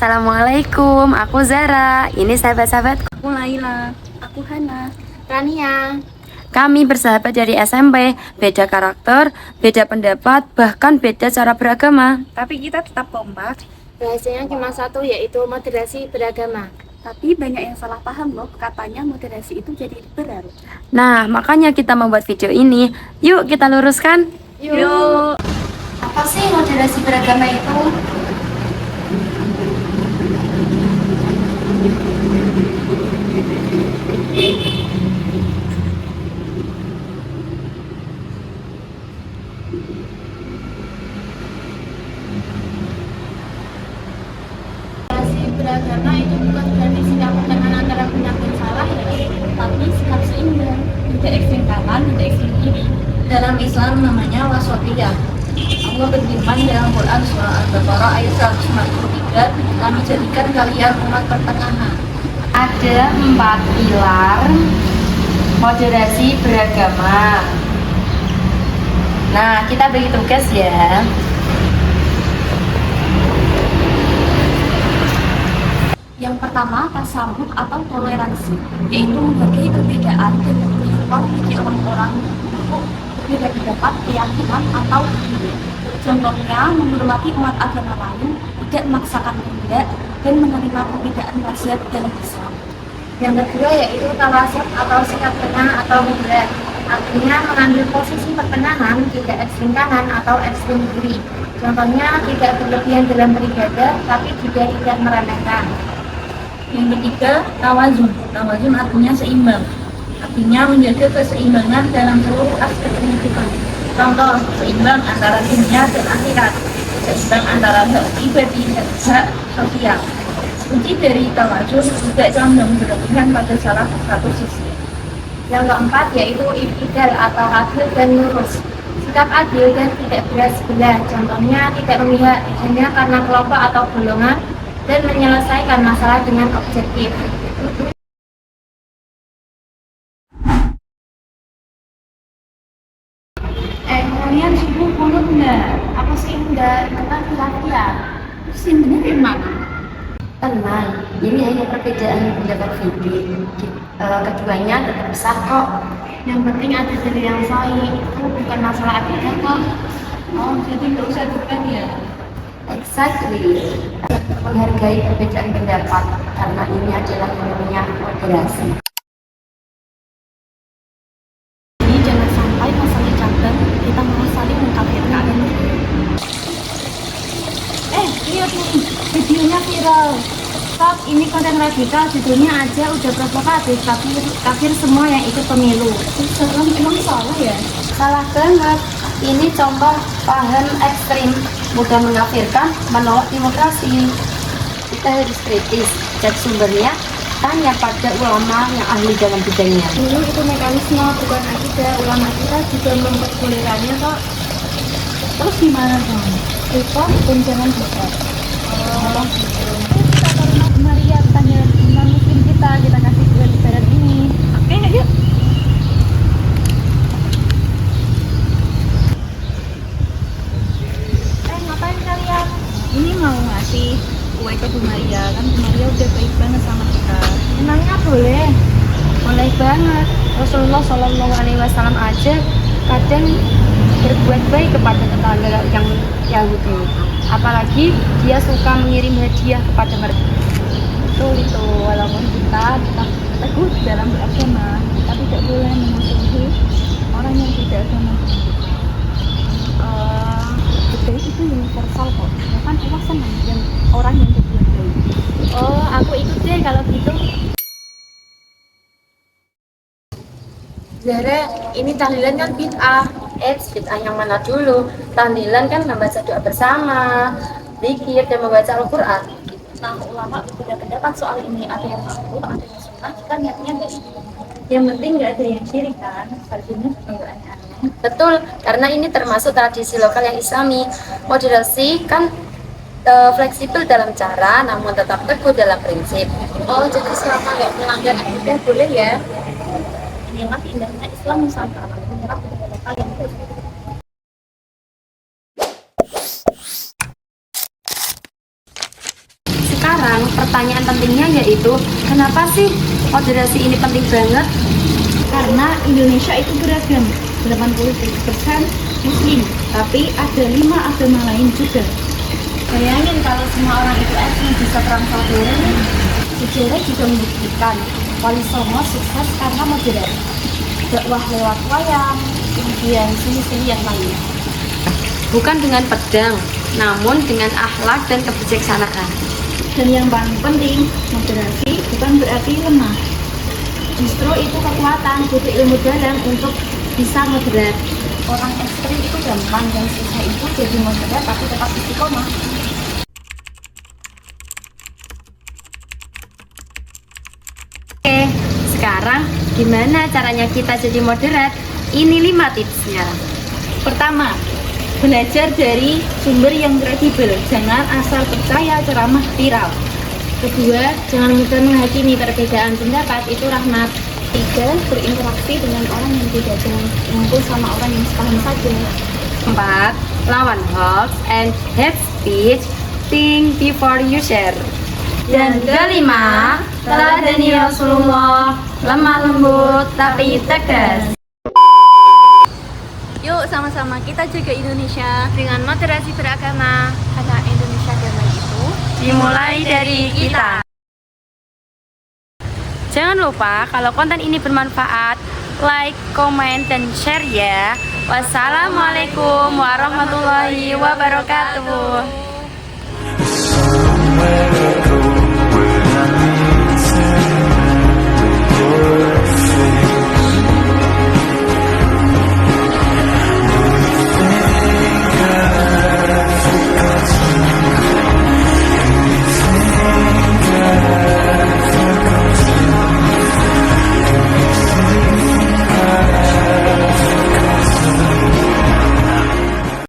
Assalamualaikum, aku Zara. Ini sahabat-sahabatku. Aku Laila. Aku Hana. Rania. Kami bersahabat dari SMP, beda karakter, beda pendapat, bahkan beda cara beragama. Tapi kita tetap kompak. Rahasianya cuma satu, yaitu moderasi beragama. Tapi banyak yang salah paham loh, katanya moderasi itu jadi liberal. Nah, makanya kita membuat video ini. Yuk kita luruskan. Yuk. Apa sih moderasi beragama itu? Moderasi beragama itu bukan berarti sikap pertengahan antara benar dan salah, tapi sikap seimbang. Tidak ekstrim kanan, tidak ekstrim kiri. Dalam Islam namanya wasatiyah. Allah berfirman dalam Quran surah Al-Baqarah ayat 143, kami jadikan kalian umat pertengahan. Ada 4 pilar moderasi beragama. Nah, kita bagi tugas ya. Yang pertama, tasamuh atau toleransi, yaitu menghargai perbedaan dan memberi ruang bagi orang-orang untuk berbeda pendapat, keyakinan, atau ide. Contohnya, menghormati umat agama lain, tidak memaksakan kehendak, dan menerima perbedaan mazhab dalam Islam. Yang kedua yaitu tawasut atau sikap tengah atau moderat. Artinya mengambil posisi pertengahan, tidak ekstrim kanan atau ekstrim kiri. Contohnya tidak berlebihan dalam beribadah, tapi juga tidak meremehkan. Yang ketiga, tawazun. Tawazun artinya seimbang. Artinya menjaga keseimbangan dalam seluruh aspek kehidupan. Contoh, seimbang antara dunia dan akhirat. Seimbang antara hak pribadi dan hak sosial. Kunci dari tawazun tidak condong berlebihan pada salah satu sisi. Yang keempat yaitu i'tidal atau adil dan lurus. Sikap adil dan tidak berat sebelah. Contohnya tidak memihak hanya karena kelompok atau golongan dan menyelesaikan masalah dengan objektif. Kalian subuh mulut enggak? Apa sih enggak? Tentang latihan. Terus yang benar yang mana? Tenang, ini hanya perbedaan pendapat fikih. Keduanya tetap sah kok. Yang penting ada dalil yang sahih. Itu bukan masalah akidah kok. Oh, jadi nggak usah debat ya? Exactly. Menghargai perbedaan pendapat karena ini adalah yang namanya moderasi. Jadi jangan sampai masalah cabang kita malah saling mengkafirkan. Lihat nih, videonya viral. Stop, ini konten radikal, judulnya aja udah provokatif, tapi kafir semua yang ikut pemilu. Emang salah ya? Salah banget. Ini contoh paham ekstrim, mudah mengkafirkan, menolak demokrasi. Kita harus kritis, cek sumbernya, tanya pada ulama yang ahli dalam bidangnya. Dulu itu mekanisme, bukan akidah. Ulama kita juga memperbolehkannya kok. Terus gimana dong? Repot dan jangan repot. Oh, kita karena Maria tanya non muslim kita kasih dua lebaran ini. Oke, yuk. Ngapain kalian? Ini mau ngasih kue ke Bu Maria, kan Bu Maria udah baik banget sama kita. Emangnya boleh? Boleh banget. Rasulullah Shallallahu Alaihi Wasallam aja kadang berbuat baik kepada tetangga yang Yahudi. Apalagi dia suka mengirim hadiah kepada mereka. Betul itu, walaupun kita tetap teguh dalam beragama, kita tidak boleh memusuhi orang yang tidak agama. Baik itu universal kok, bahkan Allah senang dan orang yang berbuat baik. Oh, aku ikut deh kalau gitu. Zara, ini tahlilan kan bid'ah. Bid'ah yang mana dulu? Tahlilan kan membaca doa bersama, zikir dan membaca Al-Quran. Nah, ulama berbeda pendapat soal ini, ada yang makruh, ada yang sunnah, kita niatnya baik. Yang penting nggak ada yang syirik kan, artinya nggak aneh-aneh. Betul, karena ini termasuk tradisi lokal yang Islami. Moderasi kan fleksibel dalam cara, namun tetap teguh dalam prinsip. Oh, jadi selama nggak melanggar akidah boleh ya? Inilah indahnya Islam Nusantara, menyerap budaya lokal yang baik. sekarang pertanyaan pentingnya yaitu kenapa sih moderasi ini penting banget? Karena Indonesia itu beragam, 80% Muslim, tapi ada 5 agama lain juga. Bayangin kalau semua orang itu ekstrim bisa perang saudara nih. Sejarah juga membuktikan Wali Songo sukses karena moderat, dakwah lewat wayang, kemudian seni-seni yang lain. Bukan dengan pedang, namun dengan akhlak dan kebijaksanaan. Dan yang paling penting, moderasi bukan berarti lemah. Justru itu kekuatan, butuh ilmu dalam untuk bisa moderat. Orang ekstrim itu gampang, dan susah itu jadi moderat tapi tetap istiqomah. Oke, sekarang gimana caranya kita jadi moderat? Ini 5 tipsnya. Pertama, belajar dari sumber yang kredibel, jangan asal percaya ceramah viral. Kedua, jangan mudah menghakimi, perbedaan pendapat itu rahmat. Tiga, berinteraksi dengan orang yang beda, jangan ngumpul sama orang yang sepaham saja. 4. Lawan hoax and hate speech. Think before you share. Dan kelima, teladani Rasulullah, lemah lembut tapi tegas. Yuk sama-sama kita jaga Indonesia Dengan moderasi beragama, karena Indonesia damai itu dimulai dari kita. Jangan lupa kalau konten ini bermanfaat, like, komen, dan share ya. Wassalamualaikum warahmatullahi wabarakatuh.